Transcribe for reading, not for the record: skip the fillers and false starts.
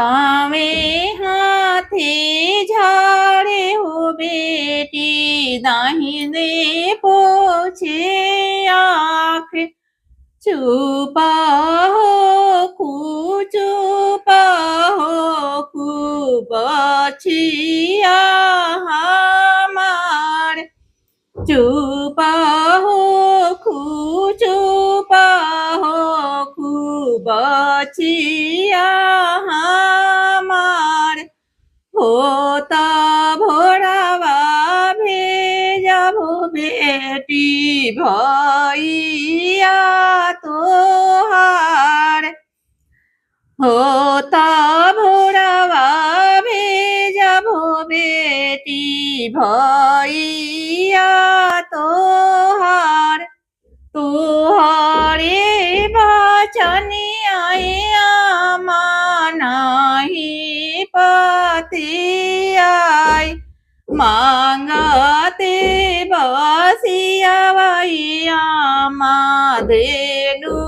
बामे हाथे झाड़े हो बेटी दाहिने पोछे आँख चुपा हो बचिया हमार चुपा हो बचिया हमार होता भोरावा भेजबो बेटी भैया तोहार होता भोरावा भेजबो बेटी भैया तोहार तोहरे बचनिया मानाही पतियाई मांगते बसिया भैया माधेनु